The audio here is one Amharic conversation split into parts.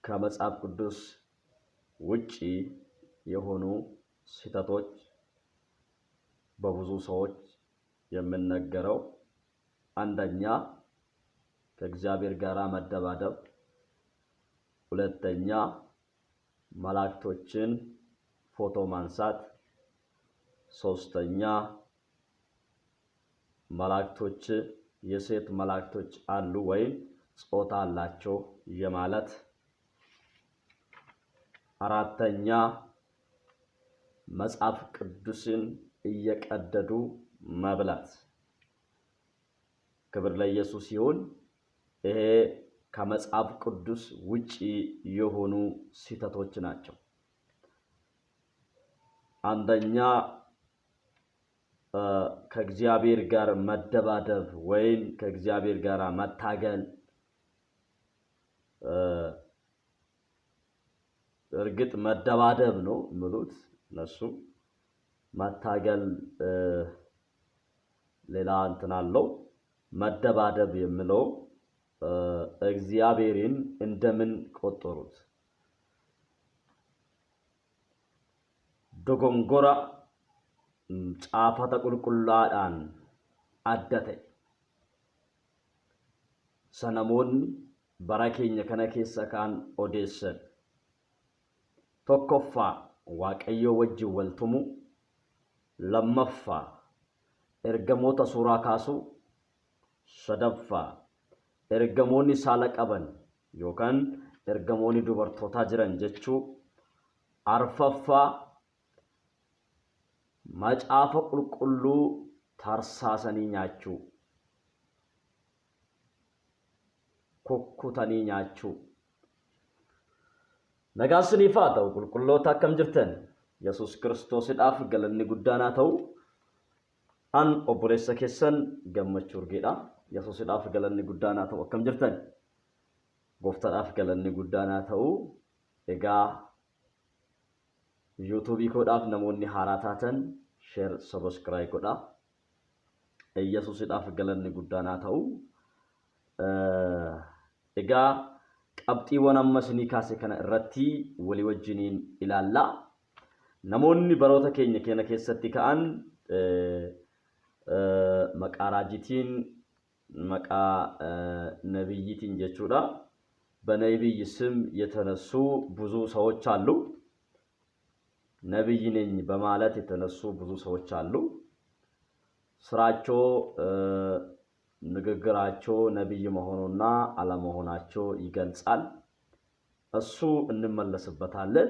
ከመጽሐፍ ቅዱስ ውጪ የሆኑ ስህተቶች በብዙ ሰዎች የሚነገረው አንደኛ ከእግዚአብሔር ጋር መደባደብ፣ ሁለተኛ መላእክቶችን ፎቶ ማንሳት፣ ሶስተኛ መላእክቶች የሴት መላእክቶች አሉ ወይም ጾታ አላቸው የማለት፣ አራተኛ መጽሐፍ ቅዱስን እየቀደዱ መብላት። ክብር ለኢየሱስ ይሁን። ይሄ ከመጽሐፍ ቅዱስ ውጪ የሆኑ ስህተቶች ናቸው። አንደኛ ከእግዚአብሔር ጋር መደባደብ ወይም ከእግዚአብሔር ጋር መታገል። እርግጥ መደባደብ ነው የሚሉት እነሱ፣ መታገል ሌላ እንትን አለው። መደባደብ የሚለው እግዚአብሔርን እንደምን ቆጠሩት? ዶጎንጎራ ጫፈተ ቁልቁላadhaan adda ta'e sanamoonni bara keenya kana keessa kaan odeessan. tokkoffaa waaqayyo wajjin waltumu, lammaffaa ergamoota suuraa kaasuu, sadaffaa ergamoonni saala qaban yookaan ergamoonni dubartootaa jiran jechuu, arfaffaa macaafa qulqulluu tarsaasanii nyaachuu, kukkutanii nyaachuu. nagaan isiniif haa ta'u qulqulloota akkam jirtan? Yesuus Kiristoosidhaaf galanni guddaan haa ta'u. An obboleessa keessan Gammachuu Urgeedha. Yesuusidhaaf galanni guddaan haa ta'u. Akkam jirtan? Gooftaadhaaf galanni guddaan haa ta'u. Egaa YouTube koodhaaf namoonni haaraa taatan share, subscribe godhaa. Yesuusidhaaf galanni guddaan haa ta'u. Egaa qabxiiwwan amma isinii kaase kana irratti walii wajjiniin ilaallaa. Namoonni baroota keenya keessatti ka'an maqaa raajitiin, maqaa ነብይቲን jechuudha. በነብይ ስም የተነሱ ብዙ ሰዎች አሉ። ነብይ ነኝ በማለት የተነሱ ብዙ ሰዎች አሉ። ስራቸው ንግግራቸው ነብይ መሆኑና አለመሆናቸው ይገልጻል። እሱ እንመለስበታለን።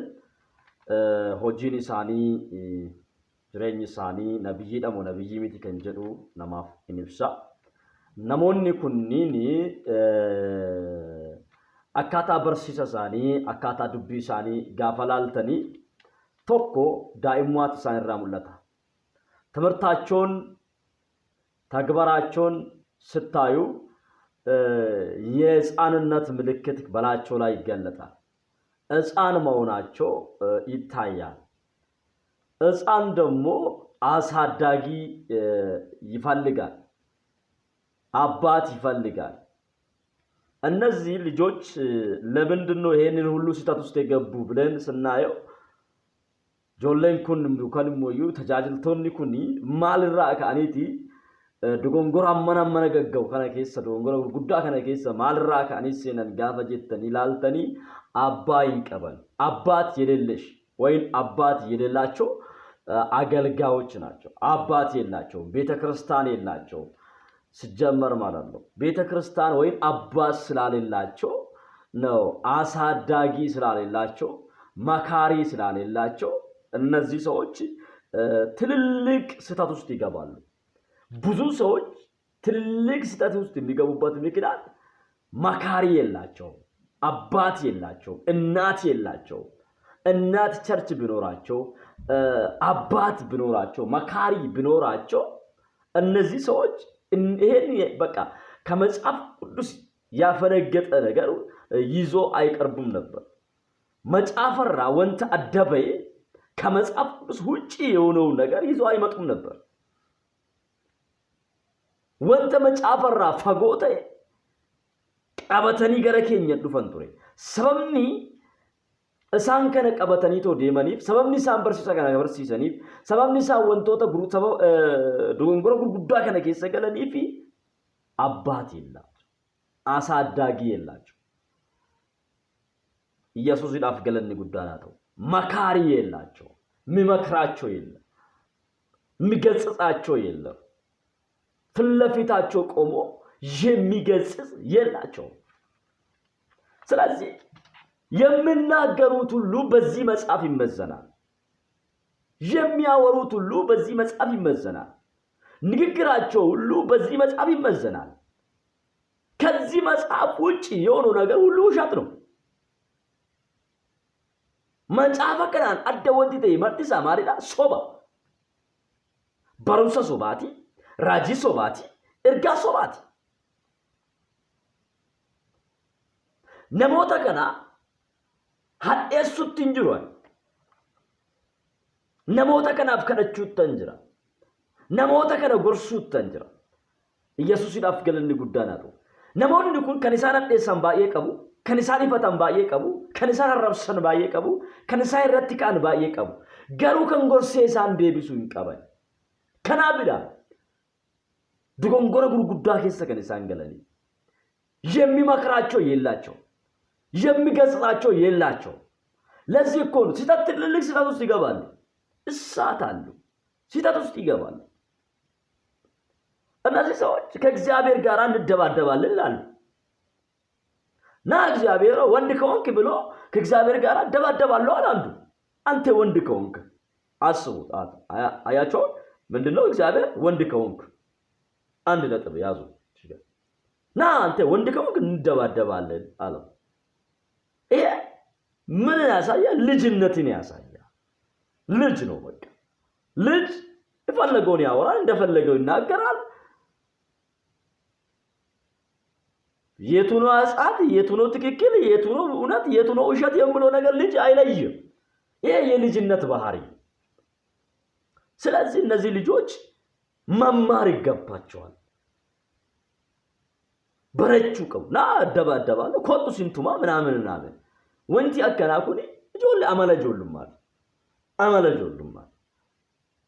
ሆጂን ኢሳኒ ጅሬኝ ኢሳኒ ነብይ ደሞ ነብይ ሚቲ ከንጀዱ ነማፍ ኢንብሳ። namoonni kunniin akkaataa barsiisa isaanii, akkaataa dubbii isaanii gaafa laaltanii tokko daa'imummaatu isaan irraa mul'ata. ትምህርታቸውን ተግባራቸውን ስታዩ የሕፃንነት ምልክት በላቸው ላይ ይገለጣል። ሕፃን መሆናቸው ይታያል። ሕፃን ደግሞ አሳዳጊ ይፈልጋል፣ አባት ይፈልጋል። እነዚህ ልጆች ለምንድነው ይሄንን ሁሉ ስህተት ውስጥ የገቡ ብለን ስናየው ጆሌን ኩን ከንሞዩ ተጃጅልቶኒ ኩኒ ማልራ ከአኒቲ ዶጎንጎራ አመናመነ ገገው ከነ ኬሰ ዶጎንጎራ ጉዳ ከነ ኬሰ ማልራ ከአኒት ሰነን ጋፈ ጀተኒ ላልተኒ አባይን ቀበል አባት የሌለሽ ወይን አባት የሌላቸው አገልጋዮች ናቸው። አባት የላቸው፣ ቤተክርስቲያን የላቸው ሲጀመር ማለት ነው። ቤተክርስቲያን ወይን አባት ስላሌላቸው ነው፣ አሳዳጊ ስላሌላቸው፣ መካሪ ስላሌላቸው እነዚህ ሰዎች ትልልቅ ስህተት ውስጥ ይገባሉ። ብዙ ሰዎች ትልልቅ ስህተት ውስጥ የሚገቡበት ምክንያት መካሪ የላቸው፣ አባት የላቸው፣ እናት የላቸው። እናት ቸርች ቢኖራቸው፣ አባት ቢኖራቸው፣ መካሪ ቢኖራቸው እነዚህ ሰዎች ይሄን በቃ ከመጽሐፍ ቅዱስ ያፈነገጠ ነገር ይዞ አይቀርቡም ነበር። መጽሐፈራ ወንተ አደበይ ከመጽሐፍ ቅዱስ ውጪ የሆነው ነገር ይዞ አይመጡም ነበር። ወንተ መጽሐፈራ ፈጎተ qabatanii gara keenya dhufan ture. Sababni isaan kana qabatanii too deemaniif, sababni isaan barsiisa kana barsiisaniif, sababni isaan wantoota dogongora gurguddaa kana keessa galaniif አባት የላቸው አሳዳጊ የላቸው ኢየሱስ ይዳፍ ገለኒ ጉዳናቸው መካሪ የላቸው ሚመክራቸው የለም ሚገጽጻቸው የለም ፍለፊታቸው ቆሞ የሚገጽጽ የላቸው ስለዚህ የሚናገሩት ሁሉ በዚህ መጽሐፍ ይመዘናል የሚያወሩት ሁሉ በዚህ መጽሐፍ ይመዘናል ንግግራቸው ሁሉ በዚህ መጽሐፍ ይመዘናል ከዚህ መጽሐፍ ውጪ የሆነው ነገር ሁሉ ውሸት ነው መጽሐፈ ከናን አደ ወንዲቴ መርቲሳ ማሪዳ ሶባ በሩሰ ሶባቲ ራጂ ሶባቲ እርጋ ሶባቲ ነሞታ ከና ሀዴሱት እንጅሯል ነሞታ ከናፍ ከነቹት እንጅራ ነሞታ ከነ ጎርሱት እንጅራ ኢየሱስ ይዳፍ ገለኒ ጉዳናቱ ነሞonni kun kan isaan addeessan baay'ee qabu kan isaan ifatan baay'ee qabu kan isaan arrabsan baay'ee qabu kan isaan irratti kaan baay'ee qabu garuu kan gorsee isaan deebisuu hin qaban kanaafidha dogongora gurguddaa keessa kan isaan galanii የሚመክራቸው የላቸው የሚገጽጻቸው የላቸው ለዚህ እኮ ነው ሲተት ትልልቅ ሲተት ውስጥ ይገባሉ እሳታሉ ሲተት ውስጥ ይገባሉ እነዚህ ሰዎች ከእግዚአብሔር ጋር እንደባደባለን ይላሉ ና እግዚአብሔር ወንድ ከሆንክ ብሎ ከእግዚአብሔር ጋር እንደባደባለው አላንዱ አንተ ወንድ ከሆንክ አስቡት አያቸው ምንድነው እግዚአብሔር ወንድ ከሆንክ አንድ ነጥብ ያዙ ና አንተ ወንድ ከሆንክ እንደባደባለን አለው ይሄ ምን ያሳያል ልጅነትን ያሳያል ልጅ ነው በቃ ልጅ የፈለገውን ያወራል እንደፈለገው ይናገራል የቱ ነው አጻት የቱ ነው ትክክል የቱ ነው እውነት የቱ ነው ውሸት የሚለው ነገር ልጅ አይለይም ይሄ የልጅነት ባህሪ ስለዚህ እነዚህ ልጆች መማር ይገባቸዋል በረቹ ቀውና ደባደባሉ ኮጡ ሲንቱማ ምናምን ወንቲ አከናኩኒ ጆል አመለጆልማል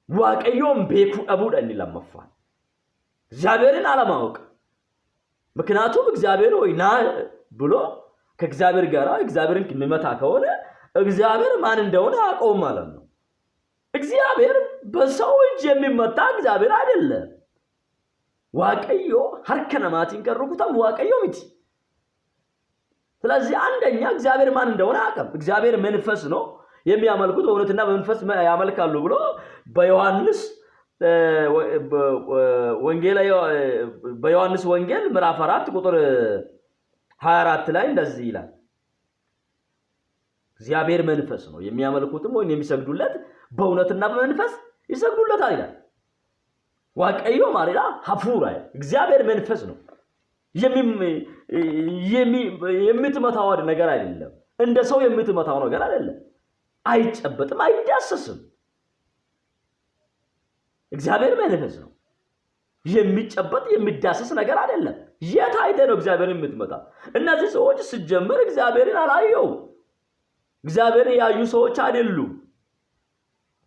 ዋቀዮም ቤኩ አቡዳኒ ለማፋን እግዚአብሔርን አለማወቅ ምክንያቱም እግዚአብሔር ሆይና ብሎ ከእግዚአብሔር ጋር እግዚአብሔርን የሚመታ ከሆነ እግዚአብሔር ማን እንደሆነ አቆም ማለት ነው እግዚአብሔር በሰው እጅ የሚመታ እግዚአብሔር አይደለም ዋቀዮ ሀርከናማቲን ከሩኩታም ዋቀዮ ምት ስለዚህ አንደኛ እግዚአብሔር ማን እንደሆነ አቀም እግዚአብሔር መንፈስ ነው የሚያመልኩት እውነትና በመንፈስ ያመልካሉ ብሎ በዮሐንስ በዮሐንስ ወንጌል ምዕራፍ 4 ቁጥር 24 ላይ እንደዚህ ይላል እግዚአብሔር መንፈስ ነው የሚያመልኩትም ወይ የሚሰግዱለት በእውነትና በመንፈስ ይሰግዱለታል ይላል ዋቀዮ ማሪዳ ሀፉራ እግዚአብሔር መንፈስ ነው የምትመታው ነገር አይደለም እንደ ሰው የምትመታው ነገር አይደለም አይጨበጥም አይዳሰስም እግዚአብሔር መንፈስ ነው የሚጨበጥ የሚዳሰስ ነገር አይደለም የታይተ ነው እግዚአብሔር የምትመታ እነዚህ ሰዎች ሲጀመር እግዚአብሔርን አላየው እግዚአብሔር ያዩ ሰዎች አይደሉም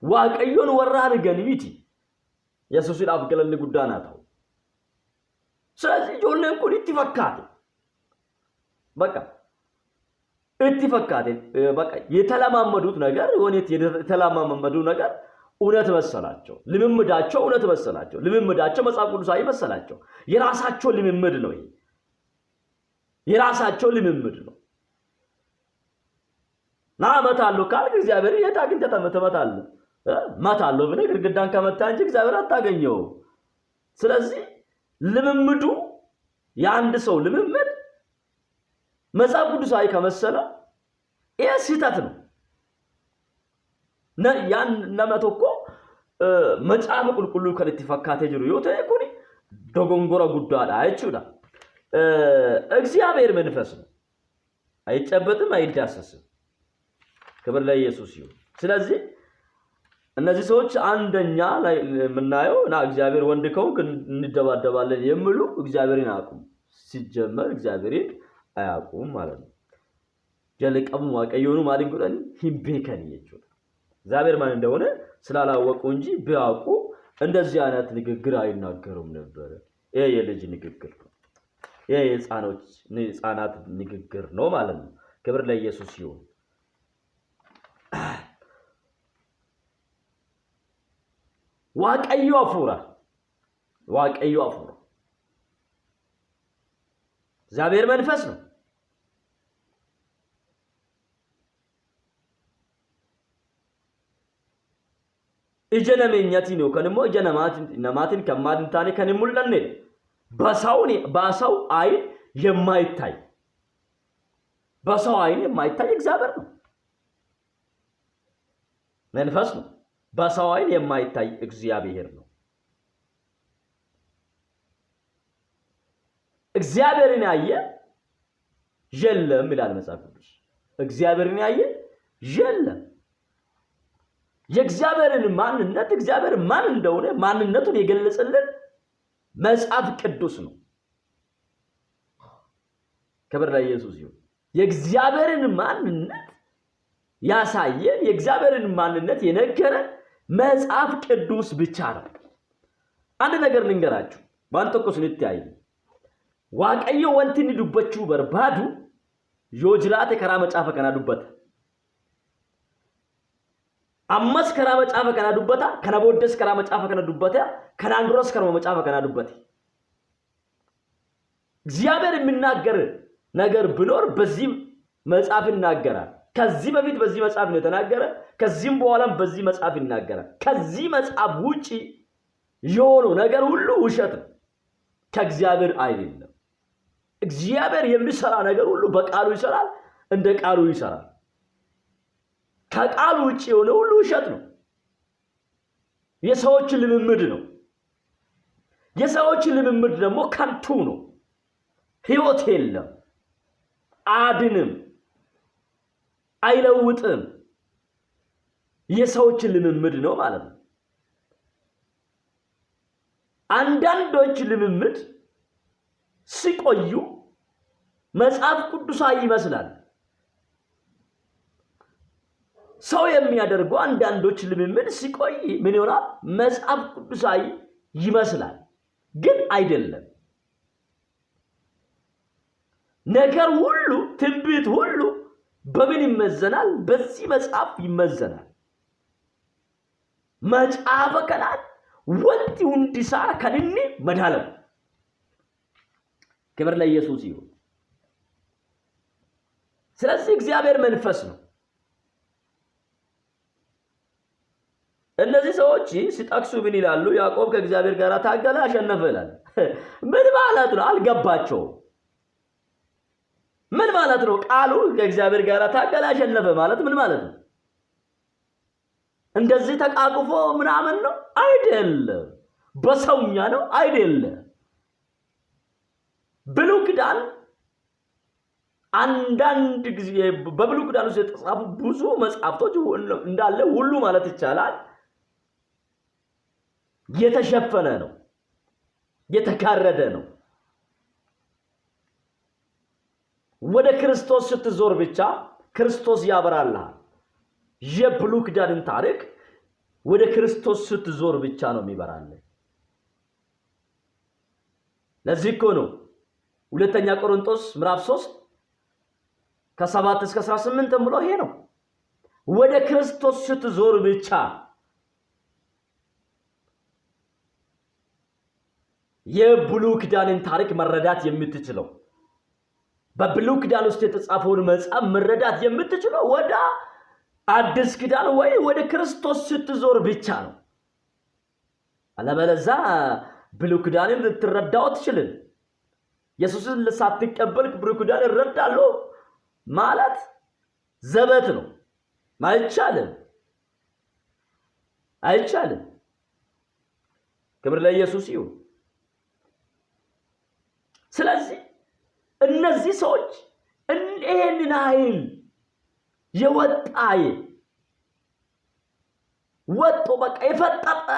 ዋቀዮን ወራር ገንቢቲ ኢየሱስ ይላፍ ገለኒ ጉዳናታው ስለዚህ ጆለን ኩን ይተፈካት በቃ ይተፈካት በቃ የተለማመዱት ነገር ወኔት የተለማመዱ ነገር እውነት መሰላቸው ልምምዳቸው እውነት መሰላቸው ልምምዳቸው መጽሐፍ ቅዱሳዊ መሰላቸው የራሳቸው ልምምድ ነው የራሳቸው ልምምድ ነው ናመታሉ ካልክ እግዚአብሔር የታግን ተመተመታል ማታሉ ብለ ግድግዳን ከመታ እንጂ እግዚአብሔር አታገኘው ስለዚህ ልምምዱ የአንድ ሰው ልምምድ መጽሐፍ ቅዱሳዊ ከመሰለ ይሄ ሲተት ነው ያን ነመቶኮ መጽሐፍ ቁልቁሉ ከልትፈካተ ጅሩ ይወተኩኒ ዶጎንጎራ ጉዳዳ አይቹዳ እግዚአብሔር መንፈስ ነው አይጨበጥም አይዳሰስም ክብር ለኢየሱስ ይሁን ስለዚህ እነዚህ ሰዎች አንደኛ ላይ ምናየው እና እግዚአብሔር ወንድ ከሆንክ እንደባደባለን የሚሉ እግዚአብሔርን አቁም ሲጀመር እግዚአብሔርን አያውቁም ማለት ነው። ጀለቀሙ ዋቀዮኑ ማልን ጉዳን ሂምቤከን ይችላል እግዚአብሔር ማን እንደሆነ ስላላወቁ እንጂ ቢያውቁ እንደዚህ አይነት ንግግር አይናገሩም ነበር። ይሄ የልጅ ንግግር ነው። ይሄ የሕፃናት ንግግር ነው ማለት ነው። ክብር ለኢየሱስ ይሁን። ዋቀዮ አፉራ እግዚአብሔር መንፈስ ነው። እጀነመኛቲ ነው ከነሞ እጀነማትን ከማድንታኔ ከነሙላኔ በሰው አይን የማይታይ እግዚአብሔር ነው። መንፈስ ነው። በሰው አይን የማይታይ እግዚአብሔር ነው። እግዚአብሔርን ያየ የለም ይላል መጽሐፍ ቅዱስ። እግዚአብሔርን ያየ የለም። የእግዚአብሔርን ማንነት እግዚአብሔር ማን እንደሆነ ማንነቱን የገለጸልን መጽሐፍ ቅዱስ ነው። ክብር ለኢየሱስ ይሁን። የእግዚአብሔርን ማንነት ያሳየን የእግዚአብሔርን ማንነት የነገረን መጽሐፍ ቅዱስ ብቻ ነው። አንድ ነገር ልንገራችሁ ባንተቆስ ልትያይ ዋቀዮ ወንቲን ዱበቹ በርባዱ ዮጅላቴ ከራ መጽሐፈ ከና ዱበት አማስ ከራ መጽሐፈ ከና ዱበታ ከናቦደስ ከራ መጽሐፈ ከና ዱበታ ከናንድሮስ ከራ መጽሐፈ ከና ዱበት እግዚአብሔር የሚናገር ነገር ቢኖር በዚህ መጽሐፍ ይናገራል። ከዚህ በፊት በዚህ መጽሐፍ ነው የተናገረ። ከዚህም በኋላም በዚህ መጽሐፍ ይናገራል። ከዚህ መጽሐፍ ውጪ የሆነው ነገር ሁሉ ውሸት ነው፣ ከእግዚአብሔር አይደለም። እግዚአብሔር የሚሰራ ነገር ሁሉ በቃሉ ይሰራል፣ እንደ ቃሉ ይሰራል። ከቃሉ ውጪ የሆነው ሁሉ ውሸት ነው፣ የሰዎች ልምምድ ነው። የሰዎች ልምምድ ደግሞ ከንቱ ነው፣ ሕይወት የለም፣ አድንም አይለውጥም። የሰዎች ልምምድ ነው ማለት ነው። አንዳንዶች ልምምድ ሲቆዩ መጽሐፍ ቅዱሳዊ ይመስላል። ሰው የሚያደርገው አንዳንዶች ልምምድ ሲቆይ ምን ይሆናል? መጽሐፍ ቅዱሳዊ ይመስላል፣ ግን አይደለም። ነገር ሁሉ ትንቢት ሁሉ በምን ይመዘናል? በዚህ መጽሐፍ ይመዘናል። መጽሐፈ ከናን ወንቲ ሁንዲሳ ከንኒ መዳለም። ክብር ለኢየሱስ ይሁን። ስለዚህ እግዚአብሔር መንፈስ ነው። እነዚህ ሰዎች ሲጠቅሱ ምን ይላሉ? ያዕቆብ ከእግዚአብሔር ጋር ታገለ አሸነፈ ይላል። ምን ማለት ነው? አልገባቸውም። ምን ማለት ነው? ቃሉ ከእግዚአብሔር ጋር ታገለ አሸነፈ ማለት ምን ማለት ነው? እንደዚህ ተቃቅፎ ምናምን ነው? አይደለም። በሰውኛ ነው? አይደለም። ብሉይ ኪዳን አንዳንድ ጊዜ በብሉይ ኪዳን ውስጥ የተጻፉ ብዙ መጽሐፍቶች እንዳለ ሁሉ ማለት ይቻላል የተሸፈነ ነው፣ የተካረደ ነው። ወደ ክርስቶስ ስትዞር ብቻ ክርስቶስ ያበራልሃል። የብሉይ ኪዳንን ታሪክ ወደ ክርስቶስ ስትዞር ብቻ ነው የሚበራልህ። ለዚህ እኮ ነው ሁለተኛ ቆሮንቶስ ምዕራፍ 3 ከ7 እስከ 18 ብሎ ይሄ ነው። ወደ ክርስቶስ ስትዞር ብቻ የብሉይ ኪዳንን ታሪክ መረዳት የምትችለው፣ በብሉይ ኪዳን ውስጥ የተጻፈውን መጽሐፍ መረዳት የምትችለው ወደ አዲስ ኪዳን ወይ ወደ ክርስቶስ ስትዞር ብቻ ነው። አለበለዚያ ብሉይ ኪዳንን ልትረዳው አትችልም። ኢየሱስን ሳትቀበል ብሉይ ኪዳን እረዳለሁ ማለት ዘበት ነው። አይቻልም። ክብር ለኢየሱስ ይሁን። ስለዚህ እነዚህ ሰዎች ይሄንን ኃይል ወጦ በቃ የፈጠጠ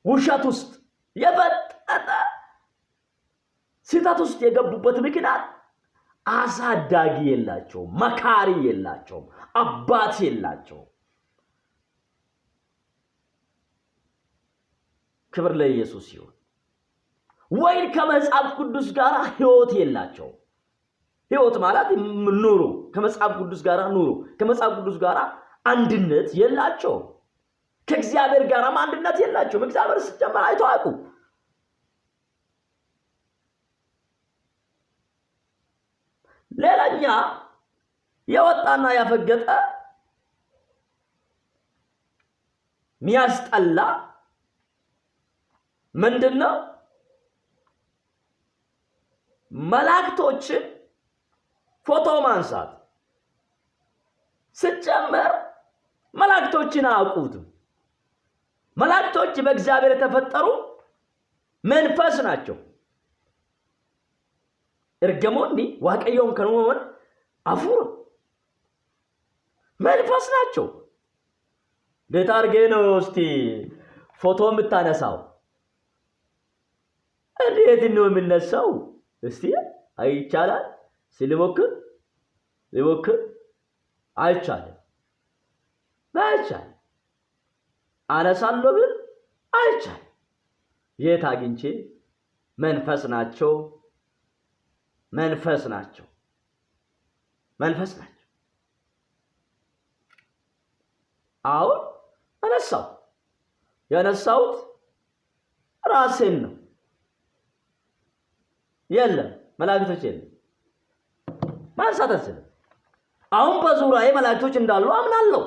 ውሸት ውስጥ የፈጠጠ ስህተት ውስጥ የገቡበት ምክንያት አሳዳጊ የላቸውም፣ መካሪ የላቸውም፣ አባት የላቸውም። ክብር ለኢየሱስ ይሁን። ወይም ከመጽሐፍ ቅዱስ ጋር ህይወት የላቸውም። ህይወት ማለት ኑሮ፣ ከመጽሐፍ ቅዱስ ጋር ኑሮ፣ ከመጽሐፍ ቅዱስ ጋር አንድነት የላቸውም። ከእግዚአብሔር ጋርም አንድነት የላቸውም። እግዚአብሔር ሲጀመር አይተው አያውቁም። ሌላኛ የወጣና ያፈገጠ ሚያስጠላ ምንድነው? መላእክቶችን ፎቶ ማንሳት። ሲጀመር መላእክቶችን አያውቁትም። መላእክቶች በእግዚአብሔር የተፈጠሩ መንፈስ ናቸው። እርገሞኒ ዋቀየውን ከነመን አፉር መንፈስ ናቸው። እንዴት አድርጌ ነው እስቲ ፎቶ የምታነሳው? እንዴት ነው የምነሳው? እስቲ አይቻላል? ሲልሞክር አይቻልም። አይቻል አነሳለሁ ብል አይቻል። የት አግኝቼ? መንፈስ ናቸው። አሁን ያነሳሁት ራሴን ነው። የለም መላእክቶች የለም፣ ማንሳት አልችልም። አሁን በዙሪያዬ መላእክቶች እንዳሉ አምናለሁ።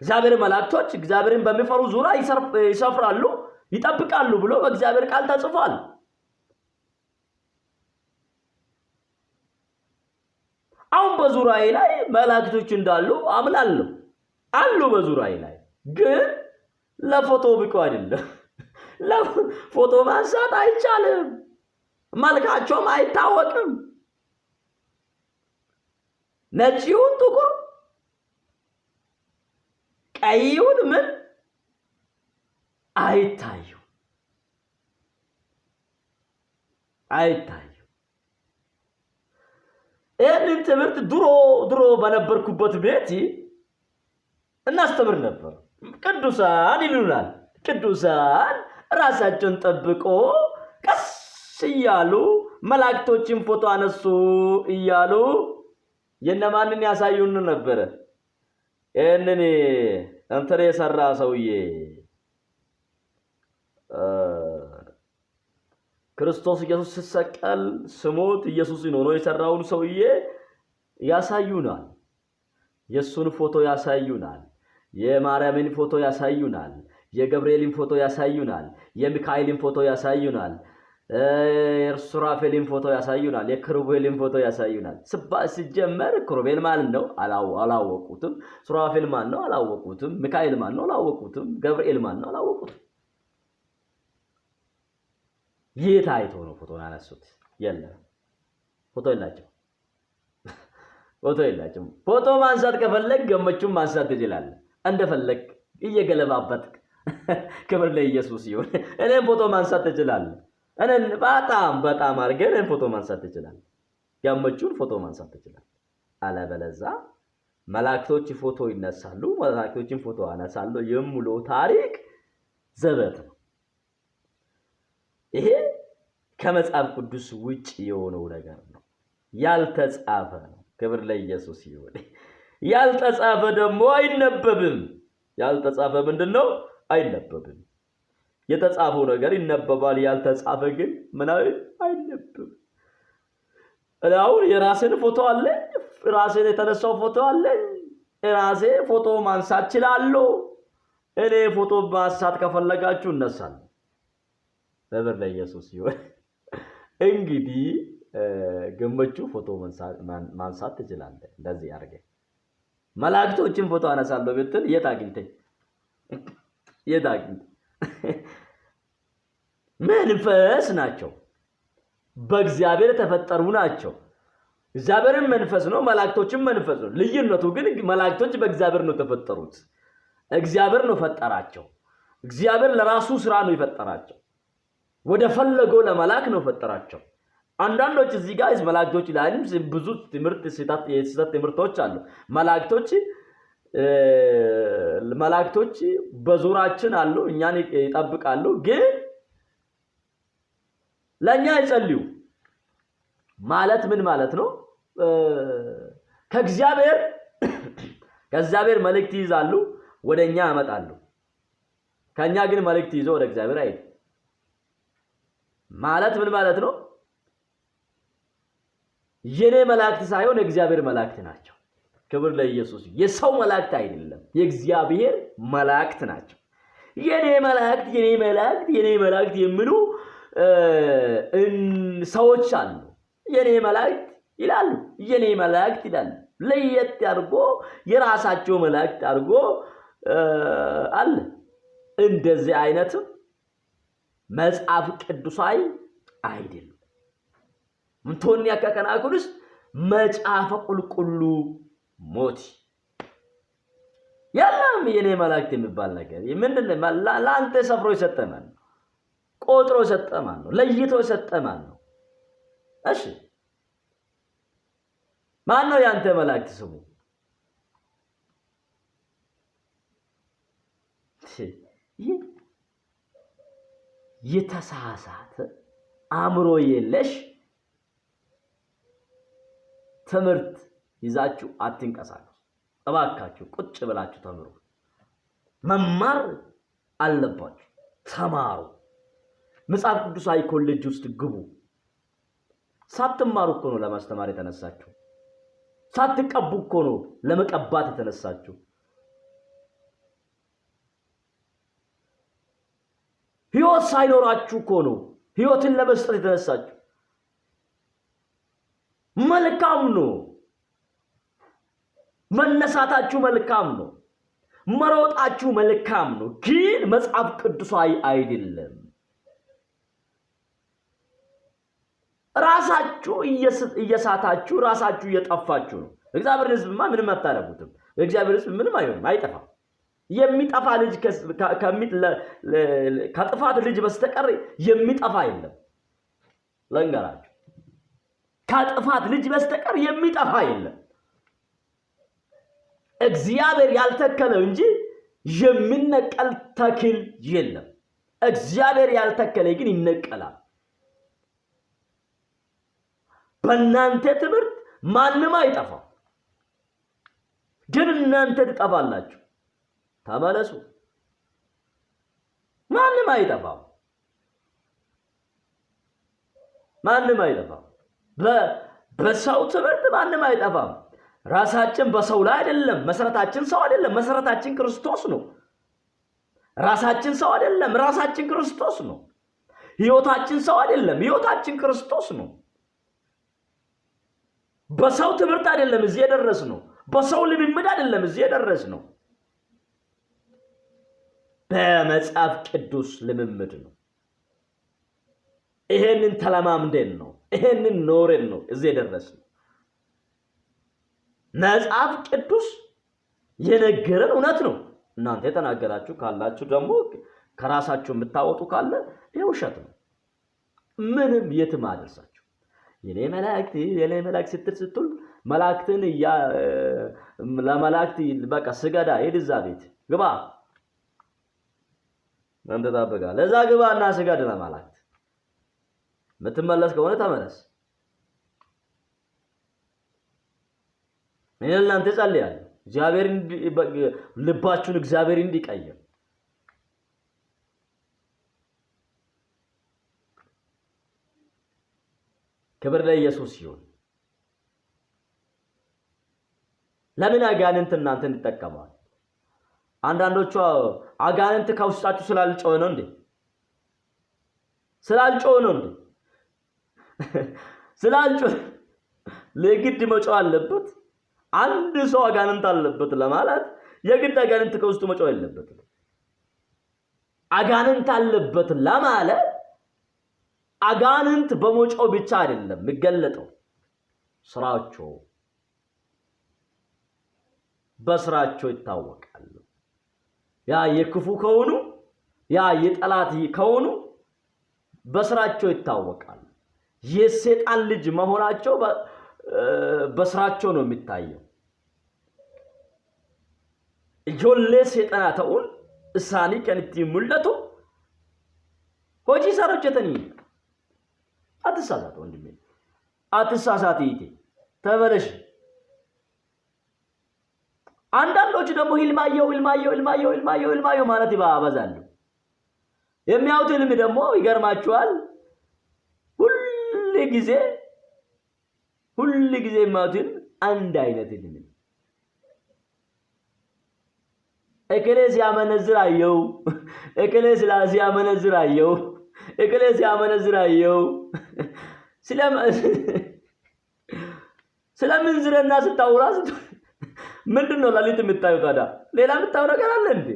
እግዚአብሔር መላእክቶች እግዚአብሔርን በሚፈሩ ዙሪያ ይሰፍራሉ፣ ይጠብቃሉ ብሎ በእግዚአብሔር ቃል ተጽፏል። አሁን በዙሪያዬ ላይ መላእክቶች እንዳሉ አምናለሁ። አሉ በዙሪያዬ ላይ፣ ግን ለፎቶ ብቁ አይደለም። ለፎቶ ማንሳት አይቻልም። መልካቸውም አይታወቅም። ነጭውን ጥቁር፣ ቀይውን ምን አይታዩ። ይህንን ትምህርት ድሮ በነበርኩበት ቤት እናስተምር ነበር። ቅዱሳን ይሉናል። ቅዱሳን ራሳቸውን ጠብቆ ቀስ እያሉ መላእክቶችን ፎቶ አነሱ እያሉ የነማንን ያሳዩን ነበረ? ይህንን እንትን የሰራ ሰውዬ ክርስቶስ ኢየሱስ ሲሰቀል ስሞት ኢየሱስን ሆኖ የሰራውን ሰውዬ ያሳዩናል። የሱን ፎቶ ያሳዩናል። የማርያምን ፎቶ ያሳዩናል። የገብርኤልን ፎቶ ያሳዩናል። የሚካኤልን ፎቶ ያሳዩናል። የሱራፌልን ፎቶ ያሳዩናል። የክሩቤልን ፎቶ ያሳዩናል። ሲጀመር ክሩቤል ማን ነው አላወቁትም። ሱራፌል ማን ነው አላወቁትም። ሚካኤል ማን ነው አላወቁትም። ገብርኤል ማን ነው አላወቁትም። የት አይቶ ነው ፎቶን አነሱት? የለም፣ ፎቶ የላቸው። ፎቶ ማንሳት ከፈለግ ገመቹን ማንሳት ትችላለህ። እንደፈለግ እየገለባበጥክ ክብር ለኢየሱስ ይሁን። እኔም ፎቶ ማንሳት ትችላለህ። እኔን በጣም አድርገህ ፎቶ ማንሳት ትችላለህ። ገመቹን ፎቶ ማንሳት ትችላለህ። አለበለዚያ መላእክቶች ፎቶ ይነሳሉ፣ መላእክቶችን ፎቶ አነሳለሁ የሚለው ታሪክ ዘበት ነው። ይሄ ከመጽሐፍ ቅዱስ ውጪ የሆነው ነገር ነው። ያልተጻፈ ነው። ክብር ለኢየሱስ ይሁን። ያልተጻፈ ደግሞ አይነበብም። ያልተጻፈ ምንድነው? አይነበብም። የተጻፈው ነገር ይነበባል። ያልተጻፈ ግን ምናምን አይነበብም። አሁን የራሴን ፎቶ አለ፣ ራሴን የተነሳው ፎቶ አለ። ራሴ ፎቶ ማንሳት እችላለሁ። እኔ ፎቶ ማንሳት ከፈለጋችሁ እነሳለሁ። ክብር ለኢየሱስ ይሁን። እንግዲህ ገመቹ ፎቶ ማንሳት ትችላለህ። እንደዚህ አድርገህ መላእክቶችን ፎቶ አነሳለሁ ብትል የት አግኝተህ? መንፈስ ናቸው። በእግዚአብሔር የተፈጠሩ ናቸው። እግዚአብሔርን መንፈስ ነው፣ መላእክቶችን መንፈስ ነው። ልዩነቱ ግን መላእክቶች በእግዚአብሔር ነው የተፈጠሩት። እግዚአብሔር ነው ፈጠራቸው። እግዚአብሔር ለራሱ ስራ ነው የፈጠራቸው። ወደ ፈለገው ለመላክ ነው ፈጠራቸው። አንዳንዶች እዚህ ጋር መላእክቶች ላይም ብዙ የስህተት ትምህርቶች አሉ። መላእክቶች በዙሪያችን አሉ፣ እኛን ይጠብቃሉ፣ ግን ለኛ ይጸልዩ ማለት ምን ማለት ነው? ከእግዚአብሔር መልእክት ይዛሉ፣ ወደኛ ያመጣሉ። ከኛ ግን መልእክት ይዞ ወደ እግዚአብሔር አይሄድ ማለት ምን ማለት ነው? የኔ መላእክት ሳይሆን የእግዚአብሔር መላእክት ናቸው። ክብር ለኢየሱስ። የሰው መላእክት አይደለም፣ የእግዚአብሔር መላእክት ናቸው። የኔ መላእክት የሚሉ ሰዎች አሉ። የኔ መላእክት ይላሉ። ለየት አድርጎ የራሳቸው መላእክት አድርጎ አለ። እንደዚህ አይነትም መጽሐፍ ቅዱሳዊ አይደለም። ምንቶኒ ያከከናኩልስ መጽሐፈ ቁልቁሉ ሞቲ ያለም የኔ መላእክት የሚባል ነገር ምንድነው? ለአንተ ሰፍሮ ይሰጠማል፣ ቆጥሮ ይሰጠማል ነው፣ ለይቶ ይሰጠማል ነው። እሺ ማን ነው ያንተ መላእክት ስሙ? የተሳሳተ አእምሮ የለሽ ትምህርት ይዛችሁ አትንቀሳቀሱ። እባካችሁ ቁጭ ብላችሁ ተምሩ። መማር አለባችሁ። ተማሩ። መጽሐፍ ቅዱሳዊ ኮሌጅ ውስጥ ግቡ። ሳትማሩ እኮ ነው ለማስተማር የተነሳችሁ። ሳትቀቡ እኮ ነው ለመቀባት የተነሳችሁ። ሕይወት ሳይኖራችሁ እኮ ነው ሕይወትን ለመስጠት የተነሳችሁ። መልካም ነው መነሳታችሁ፣ መልካም ነው መሮጣችሁ፣ መልካም ነው። ግን መጽሐፍ ቅዱሳዊ አይደለም። ራሳችሁ እየሳታችሁ ራሳችሁ እየጠፋችሁ ነው። እግዚአብሔር ሕዝብማ ምንም አታረጉትም። እግዚአብሔር ሕዝብ ምንም አይሆንም፣ አይጠፋም። የሚጠፋ ልጅ ከጥፋት ልጅ በስተቀር የሚጠፋ የለም። ለንገራችሁ ከጥፋት ልጅ በስተቀር የሚጠፋ የለም። እግዚአብሔር ያልተከለው እንጂ የሚነቀል ተክል የለም። እግዚአብሔር ያልተከለ ግን ይነቀላል። በእናንተ ትምህርት ማንም አይጠፋም፣ ግን እናንተ ትጠፋላችሁ። ተመለሱ። ማንም አይጠፋም። በሰው ትምህርት ማንም አይጠፋም። ራሳችን በሰው ላይ አይደለም። መሰረታችን ሰው አይደለም። መሰረታችን ክርስቶስ ነው። ራሳችን ሰው አይደለም። ራሳችን ክርስቶስ ነው። ሕይወታችን ሰው አይደለም። ሕይወታችን ክርስቶስ ነው። በሰው ትምህርት አይደለም እዚህ የደረስነው። በሰው ልምምድ አይደለም እዚህ የደረስነው። በመጽሐፍ ቅዱስ ልምምድ ነው። ይሄንን ተለማምደን ነው፣ ይሄንን ኖረን ነው እዚህ የደረስነው። መጽሐፍ ቅዱስ የነገረን እውነት ነው። እናንተ የተናገራችሁ ካላችሁ ደግሞ ከራሳችሁ የምታወጡ ካለ ይሄ ውሸት ነው። ምንም የትም አደረሳችሁ። የኔ መላእክት ስትል መላእክትን ለመላእክት በቃ ስገዳ ሄድ፣ እዛ ቤት ግባ፣ አንተ ታበጋ፣ ለዛ ግባና ስገድ ለመላእክት። የምትመለስ ከሆነ ተመለስ። እኔ ለእናንተ ጸልያለሁ፣ እግዚአብሔር ልባችሁን እግዚአብሔር እንዲቀይር። ክብር ለኢየሱስ ይሁን። ለምን አጋንንት እናንተን ይጠቀማል? አንዳንዶቹ አጋንንት ከውስጣችሁ ስላልጮኸ ነው እንዴ? ስላልጮኸ ለግድ መጮህ አለበት? አንድ ሰው አጋንንት አለበት ለማለት የግድ አጋንንት ከውስጡ መጮህ የለበትም። አጋንንት አለበት ለማለት አጋንንት በመጮህ ብቻ አይደለም የሚገለጠው፣ ስራቸው በስራቸው ይታወቃሉ። ያ የክፉ ከሆኑ ያ የጠላት ከሆኑ በስራቸው ይታወቃል። የሰይጣን ልጅ መሆናቸው በስራቸው ነው የሚታየው። ijoollee seexanaa ta'uun isaanii kan ittiin mul'atu hojii isaan hojjetanii. Atisaasaati wandimee. Atisaasaatiiti. ተመለሽ። አንዳንዶቹ ደግሞ ህልማየው ማለት ይባባዛሉ። የሚያዩት ህልም ደግሞ ይገርማቸዋል። ሁሉ ጊዜ የሚያዩት ህልም አንድ አይነት ህልም። እከሌ ሲያመነዝር አየው፣ እከሌ ሲያመነዝር አየው፣ እከሌ ሲያመነዝር አየው። ስለምንዝረና ስታውራ ምንድነው ላሊት የምታየው ታዲያ? ሌላ የምታየው ነገር አለ እንዴ?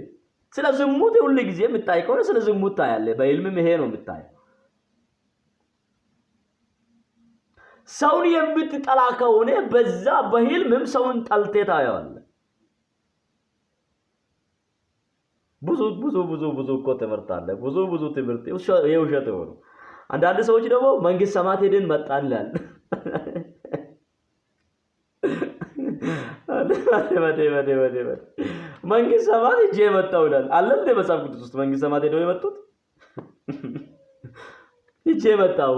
ስለ ዝሙት ሁሉ ጊዜ የምታይ ከሆነ ስለ ዝሙት ታያለህ። በህልምም ይሄ ነው የምታየው። ሰውን የምትጠላ ከሆነ በዛ በህልምም ሰውን ጠልተህ ታየዋለህ። ብዙ እኮ ትምህርት አለ። ብዙ ትምህርት የውሸት ነው። አንዳንድ ሰዎች ደግሞ መንግስት ሰማት ሄደን መጣን ይላል። መንግስት ሰማት ሄጄ መጣሁ ይላል። አለ እንደ መጽሐፍ ቅዱስ ውስጥ መንግስት ሰማት ሄደው የመጡት? ሄጄ መጣሁ፣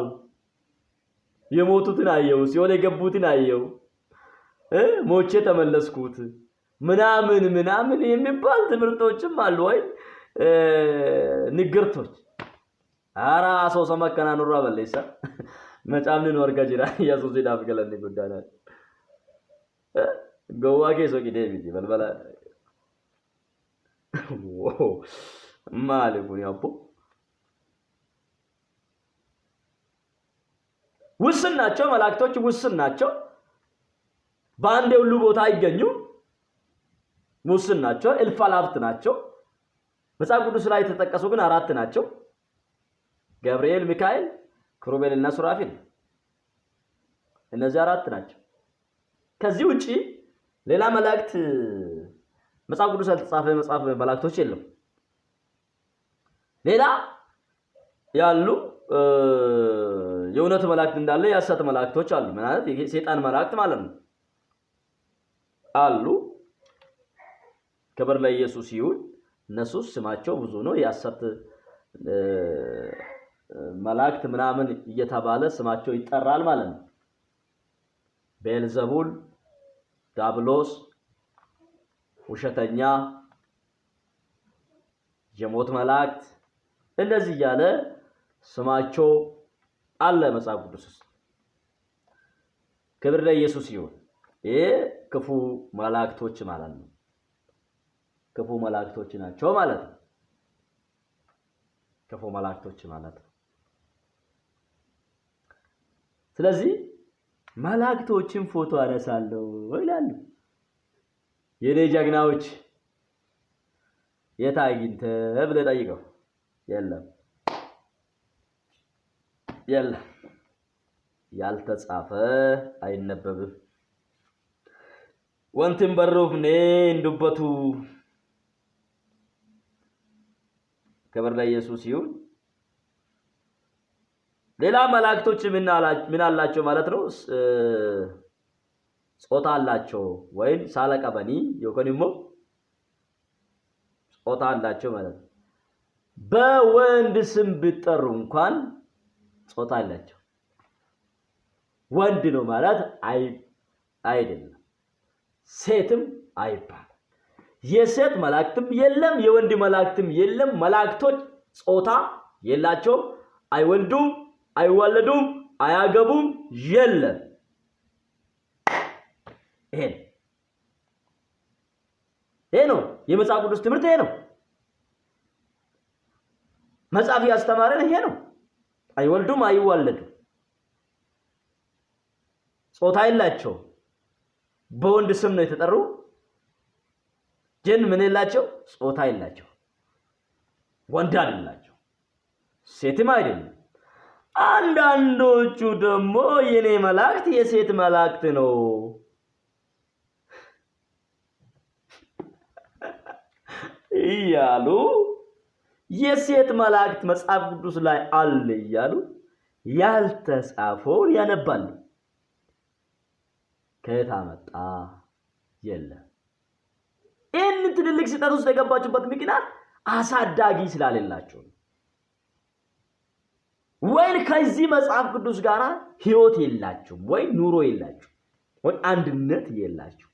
የሞቱትን አየው፣ ሲኦል የገቡትን አየው፣ ሞቼ ተመለስኩት ምናምን የሚባል ትምህርቶችም አሉ ወይ ንግርቶች። አራ ሰው ሰማከና ኑራ በለይሳ መጫምን ወርጋ ጅራ ኢየሱስ ይዳፍ ገለኒ ጉዳና ገዋጌ ሶቂ ዴቪድ በልበላ ማለኩን ያቦ ውስን ናቸው። መላእክቶች ውስን ናቸው። በአንድ ሁሉ ቦታ አይገኙም። ውስን ናቸው። እልፍ አላፍት ናቸው። መጽሐፍ ቅዱስ ላይ የተጠቀሱ ግን 4 ናቸው። ገብርኤል፣ ሚካኤል፣ ክሩቤልና ሱራፊል። እነዚህ 4 ናቸው። ከዚህ ውጪ ሌላ መላእክት መጽሐፍ ቅዱስ ያልተጻፈ መላእክቶች የለም። ሌላ ያሉ የእውነት መላእክት እንዳለ የሐሰት መላእክቶች አሉ። ማለት የሰይጣን መላእክት ማለት ነው አሉ። ክብር ለኢየሱስ ይሁን። እነሱ ስማቸው ብዙ ነው። የሐሰት መላእክት ምናምን እየተባለ ስማቸው ይጠራል ማለት ነው። ቤልዘቡል፣ ዳብሎስ፣ ውሸተኛ፣ የሞት መላእክት እንደዚህ እያለ ስማቸው አለ መጽሐፍ ቅዱስ ውስጥ። ክብር ለኢየሱስ ይሁን። ይሄ ክፉ መላእክቶች ማለት ነው። ክፉ መላእክቶች ናቸው ማለት ነው። ክፉ መላእክቶች ማለት ነው። ስለዚህ መላእክቶችን ፎቶ አነሳለሁ ይላሉ የኔ ጀግናዎች። የት አግኝተህ ብለህ ጠይቀው። የለም ያልተጻፈ አይነበብም። ወንትን በሩፍኔ እንዱበቱ። ክብር ለኢየሱስ ይሁን። ሌላ መላእክቶች ምን አላቸው ማለት ነው? ጾታ አላቸው ወይም ሳለቀበኒ ይኮንሞ ጾታ አላቸው ማለት ነው። በወንድ ስም ቢጠሩ እንኳን ጾታ አላቸው። ወንድ ነው ማለት አይደለም። ሴትም አይባል። የሴት መላእክትም የለም፣ የወንድ መላእክትም የለም። መላእክቶች ጾታ የላቸውም። አይወልዱም፣ አይዋለዱም፣ አያገቡም። የለም። ይሄ ነው የመጽሐፍ ቅዱስ ትምህርት። ይሄ ነው መጽሐፍ ያስተማረን። ይሄ ነው። አይወልዱም፣ አይዋለዱም፣ ጾታ የላቸው። በወንድ ስም ነው የተጠሩ። ግን ምን የላቸው? ጾታ የላቸው። ወንድ አይደላቸው፣ ሴትም አይደለም። አንዳንዶቹ ደግሞ የኔ መላእክት የሴት መላእክት ነው እያሉ የሴት መላእክት መጽሐፍ ቅዱስ ላይ አለ እያሉ ያልተጻፈውን ያነባሉ። ከየት አመጣ? የለም። ይህን ትልልቅ ስህተት ውስጥ የገባችሁበት ምክንያት አሳዳጊ ስላሌላችሁ ወይ ከዚህ መጽሐፍ ቅዱስ ጋር ህይወት የላችሁም፣ ወይ ኑሮ የላችሁ፣ ወይ አንድነት የላችሁ።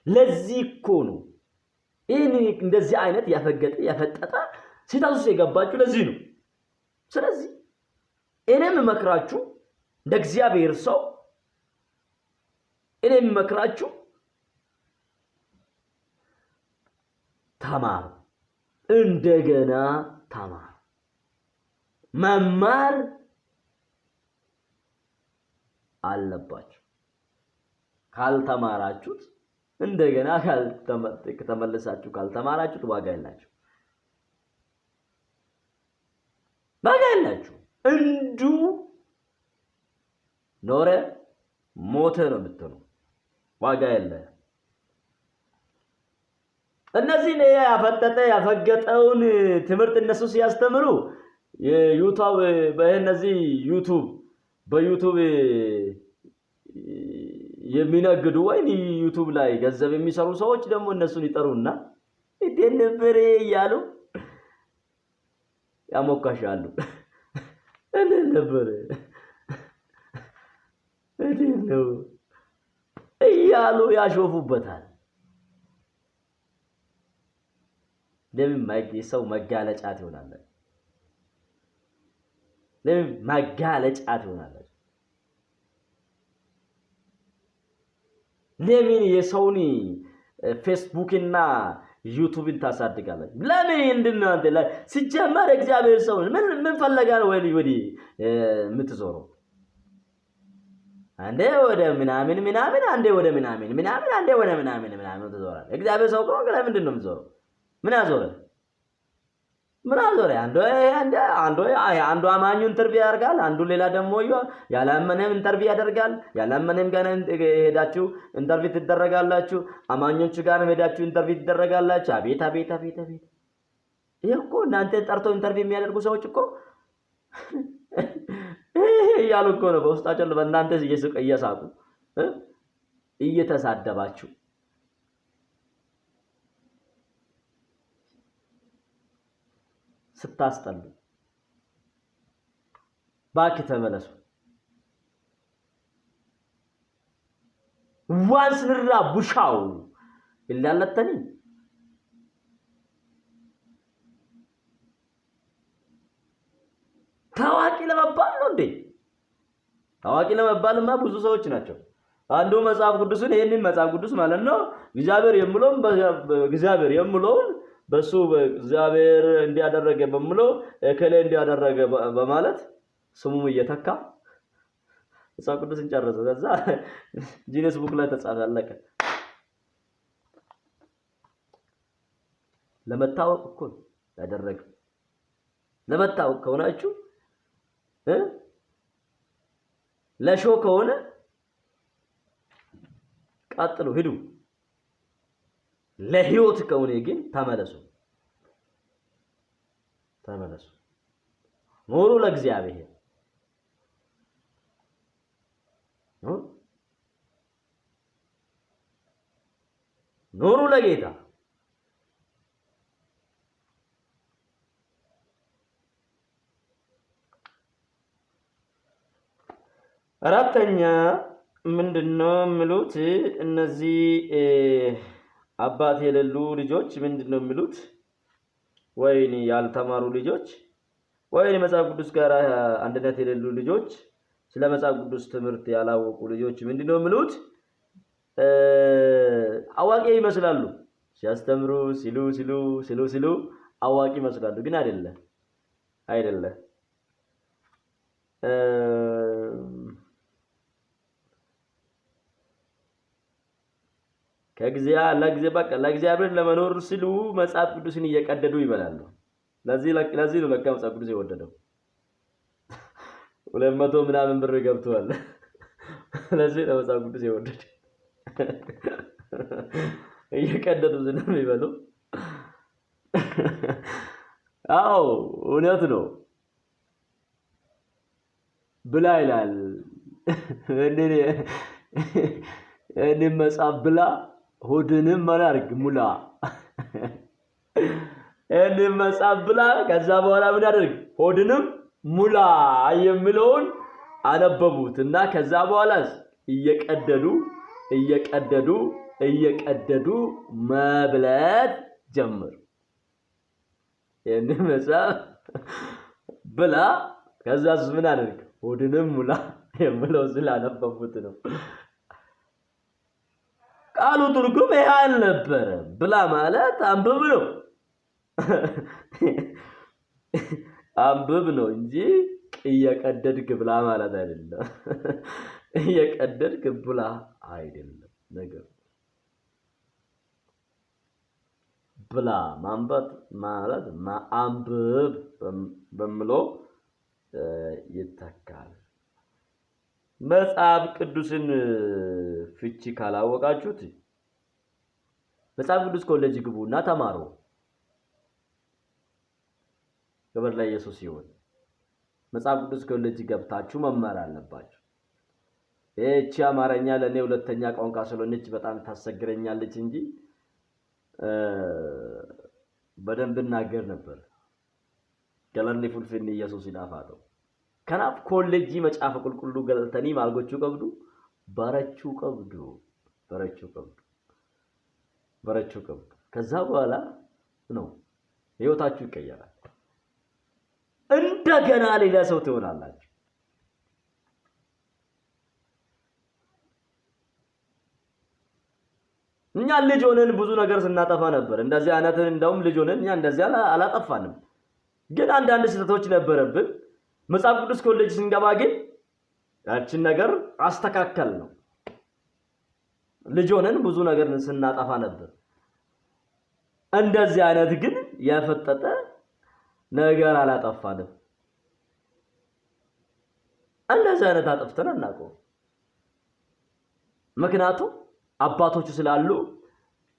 ለዚህ እኮ ነው ይህን እንደዚህ አይነት ያፈጠጠ ስህተት ውስጥ የገባችሁ ለዚህ ነው። ስለዚህ እኔም መክራችሁ እንደ እግዚአብሔር ሰው እኔም መክራችሁ ተማሩ፣ እንደገና ተማሩ። መማር አለባችሁ። ካልተማራችሁት እንደገና ከተመለሳችሁ ካልተማራችሁት ዋጋ የላችሁ፣ ዋጋ የላችሁ። እንዱ ኖረ ሞተ ነው የምትሆነው፣ ዋጋ የለ። እነዚህ ያፈገጠውን ትምህርት እነሱ ሲያስተምሩ በዩቱብ የሚነግዱ ወይ ዩቱብ ላይ ገንዘብ የሚሰሩ ሰዎች ደግሞ እነሱን ይጠሩና እንዴት እያሉ ያሞካሻሉ። እንዴት ነበር እንዴት ነው እያሉ ያሾፉበታል። ለምን ሰው መጋለጫት ይሆናል? ለምን መጋለጫት ይሆናል? ለምን የሰውን ፌስቡክ እና ዩቲዩብን ታሳድጋለች? ለምን እንደናንተ አንተ ላይ ሲጀመር እግዚአብሔር ሰው ምን ፈለጋ ነው ወዲህ የምትዞረው? አንዴ ወደ ምናምን አንዴ ወደ ምናምን አንዴ ወደ ምናምን ትዞራለህ። እግዚአብሔር ሰው እኮ ለምንድን ነው የምትዞረው? ምን አዞረ? አንዱ አማኙ ኢንተርቪው ያደርጋል፣ አንዱ ሌላ ደግሞ ያላመነም ኢንተርቪው ያደርጋል። ያላመነም ጋር ሄዳችሁ ኢንተርቪው ትደረጋላችሁ፣ አማኞቹ ጋር ሄዳችሁ ኢንተርቪው ትደረጋላችሁ። አቤት! ይሄ እኮ እናንተ ጠርተው ኢንተርቪው የሚያደርጉ ሰዎች እኮ እያሉ እኮ ነው በውስጣቸው በእናንተ እየሳቁ እየተሳደባችሁ ስታስጠሉ። ባክ ተመለሱ። ዋንስንራ ቡሻው ይላለተኒ ታዋቂ ለመባል ነው እንዴ? ታዋቂ ለመባልማ ብዙ ሰዎች ናቸው። አንዱ መጽሐፍ ቅዱስን ይሄንን መጽሐፍ ቅዱስ ማለት ነው እግዚአብሔር የምለውን በሱ እግዚአብሔር እንዲያደረገ በመለው እከለ እንዲያደረገ በማለት ስሙም እየተካ መጽሐፍ ቅዱስን ጨረሰ። ከዛ ጂነስ ቡክ ላይ ተጻፈ፣ አለቀ። ለመታወቅ እኮ ያደረገ ለመታወቅ ከሆናችሁ ለሾ ከሆነ ቀጥሉ፣ ሂዱ። ለህይወት ከሆነ ግን ተመለሱ። ኑሩ ለእግዚአብሔር፣ ኑሩ ለጌታ። አራተኛ ምንድነው የሚሉት እነዚህ አባት የሌሉ ልጆች ምንድነው የሚሉት? ወይኔ ያልተማሩ ልጆች፣ ወይኔ መጽሐፍ ቅዱስ ጋር አንድነት የሌሉ ልጆች፣ ስለ መጽሐፍ ቅዱስ ትምህርት ያላወቁ ልጆች ምንድነው የሚሉት? አዋቂ ይመስላሉ። ሲያስተምሩ ሲሉ አዋቂ ይመስላሉ፣ ግን አይደለም። ለእግዚአብሔር ለመኖር ሲሉ መጽሐፍ ቅዱስን እየቀደዱ ይበላሉ። ለዚህ ነው ለካ መጽሐፍ ቅዱስ የወደደው 200 ምናምን ብር ገብቷል። ለዚህ ነው መጽሐፍ ቅዱስ የወደደው። እየቀደዱ ስለሚበሉ አዎ እውነት ነው ብላ ይላል። እኔ መጽሐፍ ብላ ሆድንም መላርግ ሙላ። እኔ መጽሐፍ ብላ ከዛ በኋላ ምን አደረግ ሆድንም ሙላ የሚለውን አነበቡት እና ከዛ በኋላስ እየቀደዱ መብለት ጀመሩ። ይህን መጽሐፍ ብላ ከዛስ ምን አደረግ ሆድንም ሙላ የሚለው ስላነበቡት ነው። ቃሉ ትርጉም ይሄ አልነበረም። ብላ ማለት አንብብ ነው። አንብብ ነው እንጂ እየቀደድክ ብላ ማለት አይደለም። እየቀደድክ ብላ አይደለም ነገር ብላ ማንበት ማለት አንብብ በሚለው ይተካል። መጽሐፍ ቅዱስን ፍቺ ካላወቃችሁት መጽሐፍ ቅዱስ ኮሌጅ ግቡና ተማሩ። ክብር ለኢየሱስ ይሁን። መጽሐፍ ቅዱስ ኮሌጅ ገብታችሁ መማር አለባችሁ። እቺ አማርኛ ለኔ ሁለተኛ ቋንቋ ስለሆነች በጣም ታሰግረኛለች እንጂ በደንብ እናገር ነበር። ገለኒ ፉልፊኒ ኢየሱስ ይዳፋቶ ከናፍ ኮሌጅ መጽሐፍ ቁልቁሉ ገልተኒ ማልጎቹ ቀብዱ በረቹ ቀብዱ ከዛ በኋላ ነው ህይወታችሁ ይቀየራል። እንደገና ሌላ ሰው ትሆናላችሁ። እኛ ልጅ ሆነን ብዙ ነገር ስናጠፋ ነበር። እንደዚህ አይነት እንደውም ልጅ ሆነን እኛ እንደዚህ አላጠፋንም፣ ግን አንዳንድ ስህተቶች ነበረብን። መጽሐፍ ቅዱስ ኮሌጅ ስንገባ ግን ያችን ነገር አስተካከል ነው። ልጅ ሆነን ብዙ ነገር ስናጠፋ ነበር። እንደዚህ አይነት ግን ያፈጠጠ ነገር አላጠፋንም። እንደዚህ አይነት አጥፍተን አናውቅም። ምክንያቱም አባቶቹ ስላሉ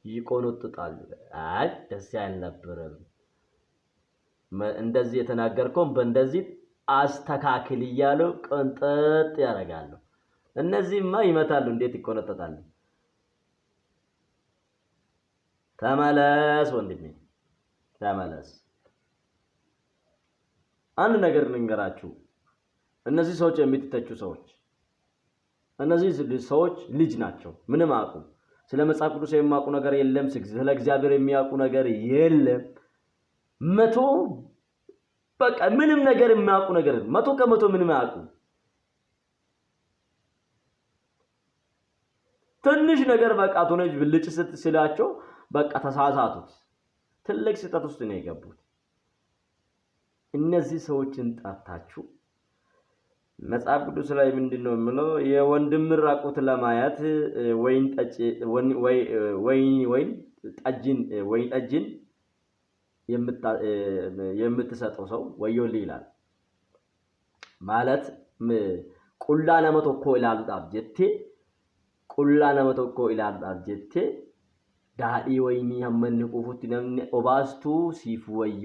ይቆነጥጣሉ። አይ ደስ ያልነበረም እንደዚህ የተናገርከው በእንደዚህ አስተካክል እያሉ ቆንጠጥ ያደርጋሉ። እነዚህማ ይመታሉ። እንዴት ይቆነጠጣሉ? ተመለስ ወንድሜ ተመለስ። አንድ ነገር ልንገራችሁ። እነዚህ ሰዎች የሚተቹ ሰዎች እነዚህ ሰዎች ልጅ ናቸው። ምንም አያውቁም። ስለ መጽሐፍ ቅዱስ የሚያውቁ ነገር የለም። ስለ እግዚአብሔር የሚያውቁ ነገር የለም። በቃ ምንም ነገር የሚያውቁ ነገር 100% ምንም አያውቁ። ትንሽ ነገር በቃ ቶነጅ ብልጭ ስላቸው በቃ ተሳሳቱት። ትልቅ ስህተት ውስጥ ነው የገቡት። እነዚህ ሰዎችን ጠርታችሁ መጽሐፍ ቅዱስ ላይ ምንድነው የሚለው? የወንድም ራቁት ለማየት ወይን ጠጅን የምትሰጠው ሰው ወዮልህ ይላል። ማለት ቁላ ነመ ቶኮ ኢላሉዳፍ ጀቴ ዳዲ ወይኒ ሀመን ቁፉት ነምነ ኦባስቱ ሲፍ ወዮ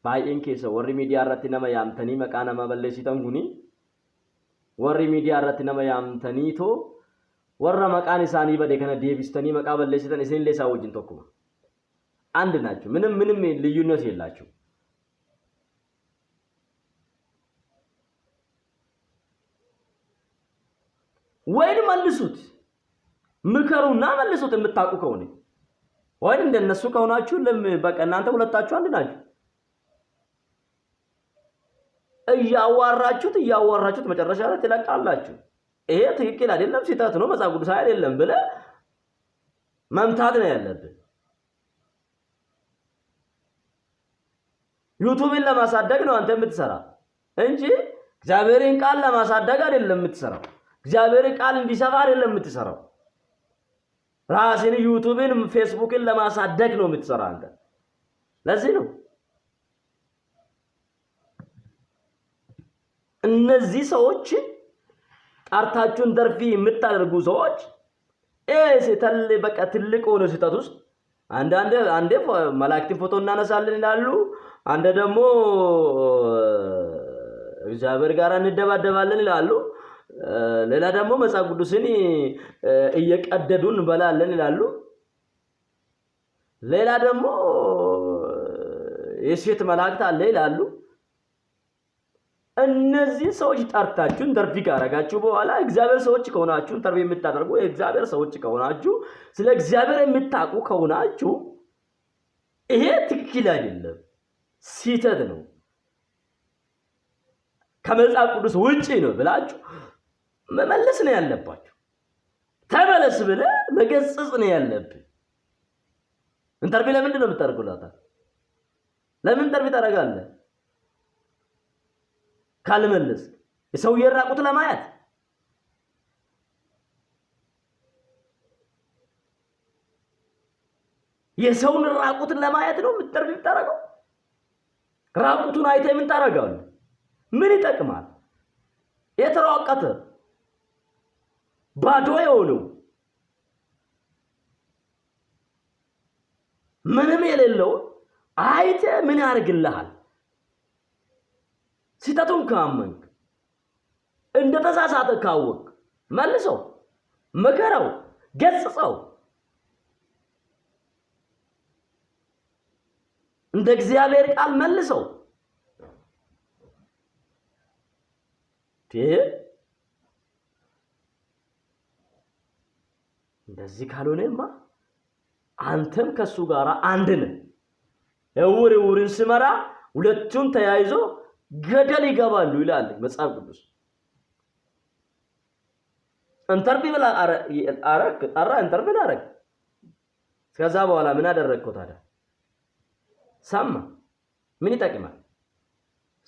ባይን ኬሰ ወሪ ሚዲያ አራቲ ነመ ያምተኒ መቃ ነመ በለሲተን ጉኒ ወሪ ሚዲያ አራቲ ነመ ያምተኒ ቶ ወራ መቃን ኢሳኒ በደ ከነ ዴቢስተኒ መቃ በለሲተን ኢሴን ለሳ ወጅን ተኩማ አንድ ናቸው። ምንም ልዩነት የላቸው። ወይን መልሱት፣ ምከሩና መልሱት የምታውቁ ከሆነ ወይን እንደነሱ ከሆናችሁ በቃ እናንተ ሁለታችሁ አንድ ናችሁ። እያዋራችሁት መጨረሻ ላይ ትለቃላችሁ። ይሄ ትክክል አይደለም፣ ስህተት ነው፣ መጽሐፍ ቅዱስ አይደለም ብለ መምታት ነው ያለብን። ዩቲዩብን ለማሳደግ ነው አንተ የምትሰራ እንጂ እግዚአብሔርን ቃል ለማሳደግ አይደለም የምትሰራው። እግዚአብሔር ቃል እንዲሰፋ አይደለም የምትሰራው። ራስን ዩቲዩብን ፌስቡክን ለማሳደግ ነው የምትሰራ አንተ። ለዚህ ነው እነዚህ ሰዎች ጣርታችሁን ደርፊ የምታደርጉ ሰዎች ሴተል በቃ ትልቅ ሆኖ ስህተት ውስጥ አንዴ መላእክትን ፎቶ እናነሳለን ይላሉ። አንዴ ደግሞ እግዚአብሔር ጋር እንደባደባለን ይላሉ። ሌላ ደግሞ መጽሐፍ ቅዱስን እየቀደዱ እንበላለን ይላሉ። ሌላ ደግሞ የሴት መላእክት አለ ይላሉ። እነዚህ ሰዎች ጠርታችሁ ኢንተርቪው ካረጋችሁ በኋላ እግዚአብሔር ሰዎች ከሆናችሁ ኢንተርቪው የምታደርጉ የእግዚአብሔር ሰዎች ከሆናችሁ ስለ እግዚአብሔር የምታውቁ ከሆናችሁ ይሄ ትክክል አይደለም፣ ስህተት ነው፣ ከመጽሐፍ ቅዱስ ውጪ ነው ብላችሁ መመለስ ነው ያለባችሁ። ተመለስ ብለህ መገሰጽ ነው ያለብህ። ኢንተርቪው ለምንድን ነው የምታደርጉላታ? ለምን ኢንተርቪው ታደርጋለህ? ካልመለስ የሰውዬ ራቁት ለማየት የሰውን ራቁትን ለማየት ነው ኢንተርቪው የምታደርገው? ራቁቱን አይተህ ምን ታደርጋለህ? ምን ይጠቅማል? የተራቀተ ባዶ የሆነው ምንም የሌለው አይተህ ምን ያደርግልሃል? ስህተቱን ካመንክ እንደተሳሳተ ካወቅ መልሰው፣ መከረው፣ ገስጸው። እንደ እግዚአብሔር ቃል መልሰው። እንደዚህ ካልሆነማ አንተም ከሱ ጋር አንድ ነህ። እውርን ስመራ ሁለቱን ተያይዞ ገደል ይገባሉ ይላል መጽሐፍ ቅዱስ። ኢንተርቪው አረግ። ከዛ በኋላ ምን አደረግከው ታዲያ? ሰማ፣ ምን ይጠቅማል?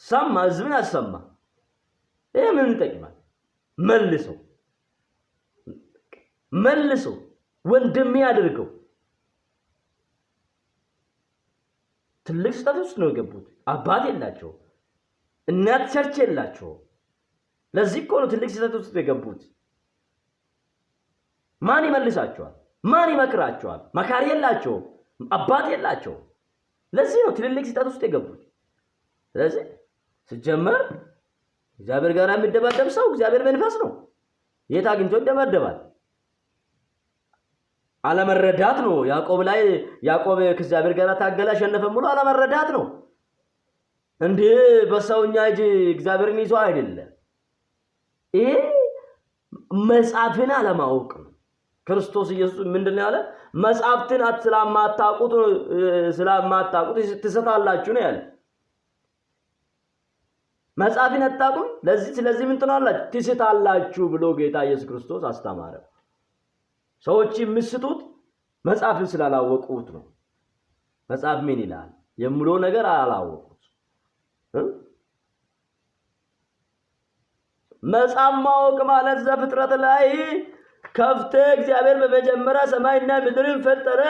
ሰማ፣ ህዝብን አሰማ። ይሄ ምን ይጠቅማል? መልሰው ወንድሜ አድርገው። ትልቅ ስህተት ውስጥ ነው የገቡት። አባት የላቸው፣ እናት ቸርች የላቸው። ለዚህ እኮ ነው ትልቅ ስህተት ውስጥ የገቡት። ማን ይመልሳቸዋል? ማን ይመክራቸዋል? መካሪ የላቸው፣ አባት የላቸው። ለዚህ ነው ትልልቅ ስህተት ውስጥ የገቡት። ስለዚህ ሲጀመር እግዚአብሔር ጋር የሚደባደብ ሰው እግዚአብሔር መንፈስ ነው። የት አግኝቶ ይደባደባል? አለመረዳት ነው። ያዕቆብ ከእግዚአብሔር ጋር ታገለ፣ አሸነፈ ብሎ አለመረዳት ነው። እንዴ በሰውኛ እጅ እግዚአብሔርን ይዞ አይደለም። ይሄ መጽሐፍን አለማወቅ ነው። ክርስቶስ ኢየሱስ ምንድነው ያለ? መጽሐፍትን ስለማታውቁት ትስታላችሁ ነው ያለ። መጽሐፍን አታውቁም፣ ስለዚህ ምን ትሆናላችሁ? ትስታላችሁ ብሎ ጌታ ኢየሱስ ክርስቶስ አስተማረ። ሰዎች የሚስቱት መጽሐፍን ስላላወቁት ነው። መጽሐፍ ምን ይላል የሚለው ነገር አላወቁት። መጽሐፍ ማወቅ ማለት ዘፍጥረት ላይ ከፍተ እግዚአብሔር በመጀመሪያ ሰማይና ምድርን ፈጠረ፣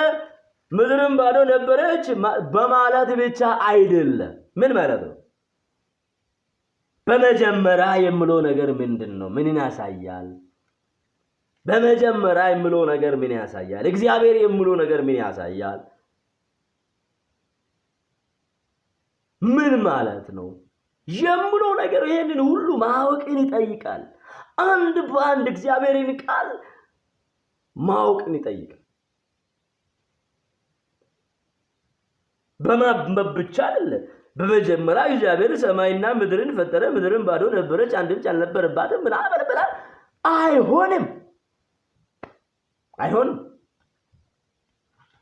ምድርን ባዶ ነበረች በማለት ብቻ አይደለም። ምን ማለት ነው? በመጀመሪያ የሚለው ነገር ምንድነው? ምንን ያሳያል? በመጀመሪያ የሚለው ነገር ምን ያሳያል? እግዚአብሔር የሚለው ነገር ምን ያሳያል? ምን ማለት ነው የሚለው ነገር ይሄንን ሁሉ ማወቅን ይጠይቃል። አንድ በአንድ እግዚአብሔርን ቃል ማወቅን ይጠይቃል። በማንበብ ብቻ አይደለም። በመጀመሪያ እግዚአብሔር ሰማይና ምድርን ፈጠረ፣ ምድርን ባዶ ነበረች፣ አንድም አልነበረባትም ምናምን ብላ አይሆንም።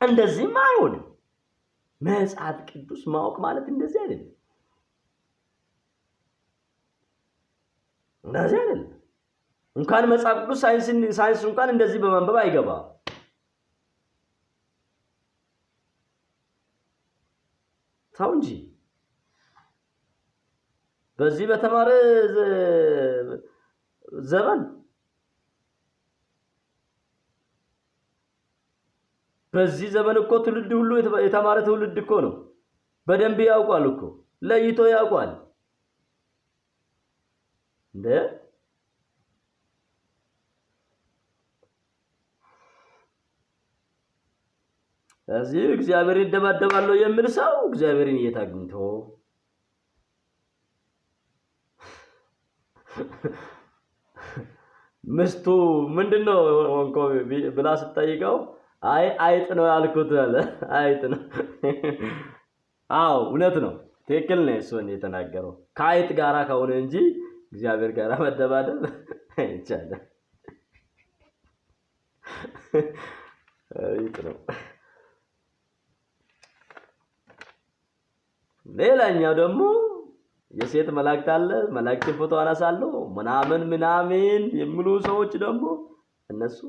እንደዚህም አይሆንም። መጽሐፍ ቅዱስ ማወቅ ማለት እንደዚህ አይደለም። እንኳን መጽሐፍ ቅዱስ ሳይንስ እንኳን እንደዚህ በማንበብ አይገባ። ተው እንጂ በዚህ በተማረ ዘመን በዚህ ዘመን እኮ ትውልድ ሁሉ የተማረ ትውልድ እኮ ነው። በደንብ ያውቃል እኮ፣ ለይቶ ያውቃል። እዚህ እግዚአብሔር ይደባደባለሁ የሚል ሰው እግዚአብሔርን እየታግኝቶ ምስቱ ምንድነው ወንኮ ብላ ስጠይቀው አይ አይጥ ነው ያልኩት አለ። አይጥ ነው። አዎ እውነት ነው። ትክክል ነው እሱ የተናገረው። ከአይጥ ጋራ ከሆነ እንጂ እግዚአብሔር ጋራ መደባደብ አይቻልም። አይጥ ነው። ሌላኛው ደግሞ የሴት መላእክት አለ። መላእክት ፎቶ አነሳለሁ ምናምን የሚሉ ሰዎች ደግሞ እነሱ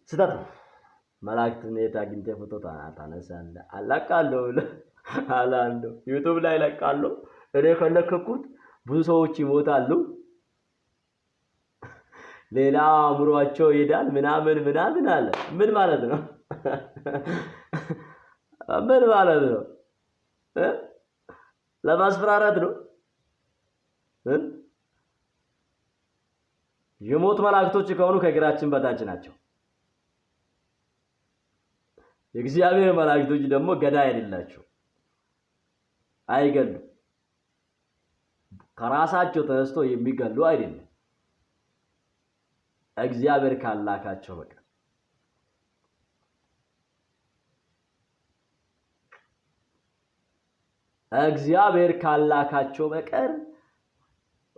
ስህተት ነው። መላእክትን የታግኝተ ፎቶ ታነሳለህ አላቃለሁ አላንዶ ዩቲዩብ ላይ ለቃለሁ። እኔ ከለከኩት ብዙ ሰዎች ይሞታሉ። ሌላ አምሯቸው ይሄዳል ምናምን አለ። ምን ማለት ነው? ምን ማለት ነው? ለማስፈራራት ነው። የሞት መላእክቶች ከሆኑ ከእግራችን በታች ናቸው። የእግዚአብሔር መላእክቶች ደግሞ ገዳይ አይደላቸው፣ አይገሉ። ከራሳቸው ተነስቶ የሚገሉ አይደለም እግዚአብሔር ካላካቸው በቀር። እግዚአብሔር ካላካቸው በቀር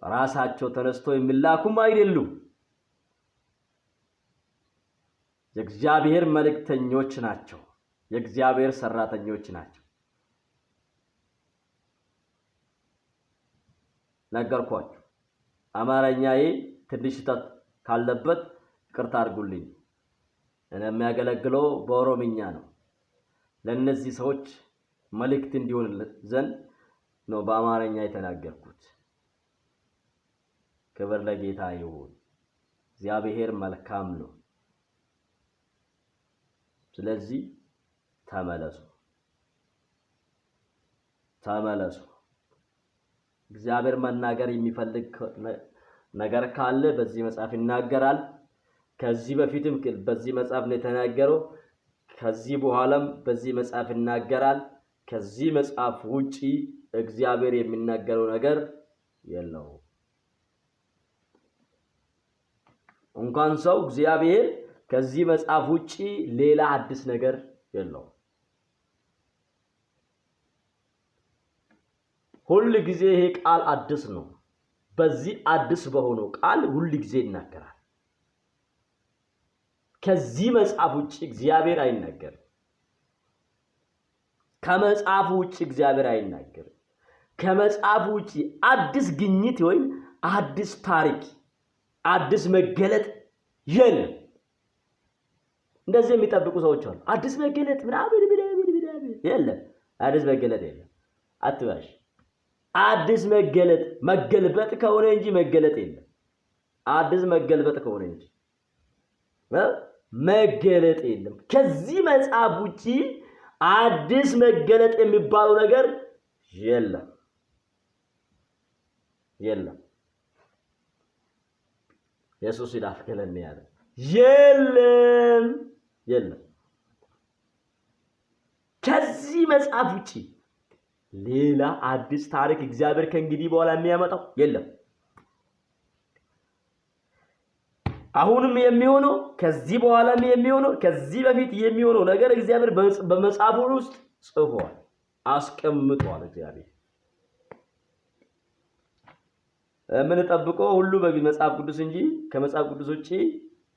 ራሳቸው ተነስቶ የሚላኩም አይደሉም። የእግዚአብሔር መልእክተኞች ናቸው። የእግዚአብሔር ሰራተኞች ናቸው። ነገርኳችሁ። አማርኛዬ ትንሽ ስህተት ካለበት ይቅርታ አድርጉልኝ። እኔ የሚያገለግለው በኦሮምኛ ነው። ለነዚህ ሰዎች መልእክት እንዲሆን ዘንድ ነው በአማርኛ የተናገርኩት። ክብር ለጌታ ይሁን። እግዚአብሔር መልካም ነው። ስለዚህ ተመለሱ። እግዚአብሔር መናገር የሚፈልግ ነገር ካለ በዚህ መጽሐፍ ይናገራል። ከዚህ በፊትም በዚህ መጽሐፍ ነው የተናገረው። ከዚህ በኋላም በዚህ መጽሐፍ ይናገራል። ከዚህ መጽሐፍ ውጪ እግዚአብሔር የሚናገረው ነገር የለውም። እንኳን ሰው እግዚአብሔር ከዚህ መጽሐፍ ውጪ ሌላ አዲስ ነገር የለውም። ሁሉ ጊዜ ይሄ ቃል አዲስ ነው። በዚህ አዲስ በሆነው ቃል ሁሉ ጊዜ ይናገራል። ከዚህ መጽሐፍ ውጪ እግዚአብሔር አይናገርም። ከመጽሐፉ ውጪ እግዚአብሔር አይናገርም። ከመጽሐፉ ውጪ አዲስ ግኝት ወይም አዲስ ታሪክ፣ አዲስ መገለጥ የለም። እንደዚህ የሚጠብቁ ሰዎች አሉ። አዲስ መገለጥ ምናምን የለም። አዲስ መገለጥ የለም። አትባሽ። አዲስ መገልበጥ ከሆነ እንጂ መገለጥ የለም። አዲስ መገልበጥ ከሆነ እንጂ መገለጥ የለም። ከዚህ መጽሐፍ ውጪ አዲስ መገለጥ የሚባለው ነገር የለም። ኢየሱስ ይዳፍከለን ያለ የለም። ከዚህ መጽሐፍ ውጪ ሌላ አዲስ ታሪክ እግዚአብሔር ከእንግዲህ በኋላ የሚያመጣው የለም። አሁንም የሚሆነው ከዚህ በኋላም የሚሆነው ከዚህ በፊት የሚሆነው ነገር እግዚአብሔር በመጽሐፉ ውስጥ ጽፏል፣ አስቀምጧል። እግዚአብሔር የምንጠብቀው ሁሉ በመጽሐፍ ቅዱስ እንጂ ከመጽሐፍ ቅዱስ ውጪ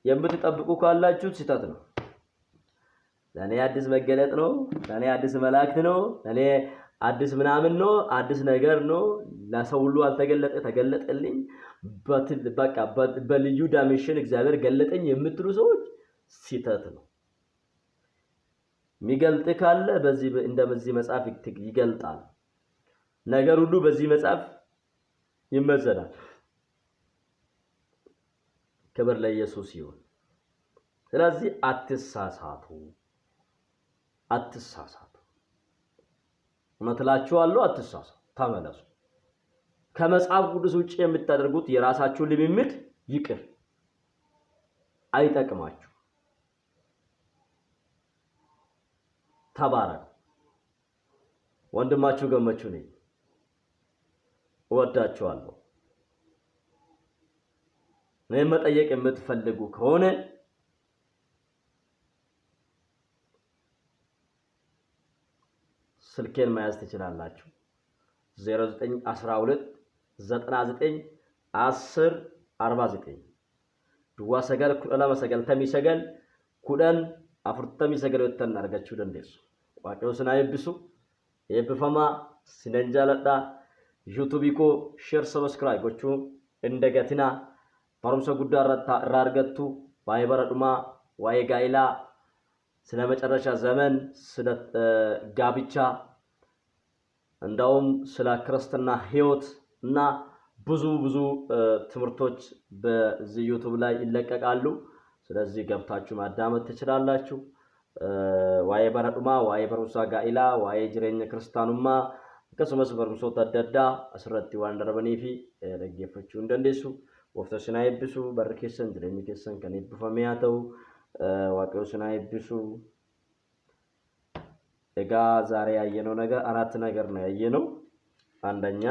የምትጠብቁ ካላችሁ ስህተት ነው። ለኔ አዲስ መገለጥ ነው፣ ለኔ አዲስ መላእክት ነው፣ ለኔ አዲስ ምናምን ነው፣ አዲስ ነገር ነው፣ ለሰው ሁሉ አልተገለጠ ተገለጠልኝ፣ በቃ በልዩ ዳይሜንሽን እግዚአብሔር ገለጠኝ የምትሉ ሰዎች ስህተት ነው። የሚገልጥ ካለ በዚህ መጽሐፍ ይገልጣል። ነገር ሁሉ በዚህ መጽሐፍ ይመዘናል። ክብር ለኢየሱስ ይሁን። ስለዚህ አትሳሳቱ። እውነት እላችኋለሁ፣ አትሳሳቱ፣ ተመለሱ። ከመጽሐፍ ቅዱስ ውጪ የምታደርጉት የራሳችሁ ልምምድ ይቅር፣ አይጠቅማችሁ። ተባረኩ። ወንድማችሁ ገመቹ ነኝ። እወዳችኋለሁ። እኔን መጠየቅ የምትፈልጉ ከሆነ ስልኬን መያዝ ትችላላችሁ። 0912 99 10 49 ዱዋ ሰገል ኩለላ መሰገል ተሚሰገል ኩደን አፍርተሚ ሰገል ወተን አርጋችሁ ደንደሱ ዋቀው ስናይብሱ የብፈማ ሲነንጃለዳ ዩቲዩብ ኮ ሼር ሰብስክራይብ ጎቹ እንደገትና ባሩምሰ ጉዳራታ ራርገቱ ባይበረዱማ ዋይ ጋይላ ስለ መጨረሻ ዘመን ስለ ጋብቻ እንዳውም ስለ ክርስትና ህይወት እና ብዙ ትምህርቶች በዚህ ዩቲዩብ ላይ ይለቀቃሉ። ስለዚህ ገብታችሁ ማዳመጥ ትችላላችሁ። ዋይ በረዱማ ዋይ በሩሳ ጋኢላ ዋይ ጅሬኛ ክርስቲያኑማ ከሰመስ በሩሶ ተደዳ አስረቲ ዋንደረበኒፊ ለጌፈቹ እንደንደሱ ወፍተሽና ይብሱ በርኬሰን ጅሬኝ ከሰን ከነብፈሚያተው ዋቀውስና ይብሱ እጋ ዛሬ ያየነው ነገር አራት ነገር ነው ያየነው። አንደኛ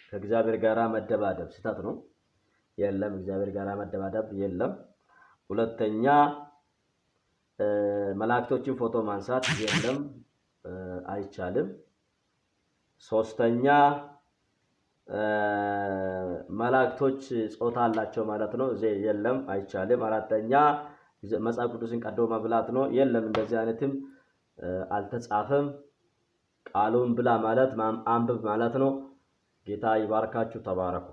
ከእግዚአብሔር ጋር መደባደብ ስህተት ነው፣ የለም። እግዚአብሔር ጋር መደባደብ የለም። ሁለተኛ መላእክቶችን ፎቶ ማንሳት የለም፣ አይቻልም። ሶስተኛ መላእክቶች ጾታ አላቸው ማለት ነው፣ የለም፣ አይቻልም። አራተኛ መጽሐፍ ቅዱስን ቀዶ መብላት ነው፣ የለም። እንደዚህ አይነትም አልተጻፈም። ቃሉን ብላ ማለት አንብብ ማለት ነው። ጌታ ይባርካችሁ። ተባረኩ።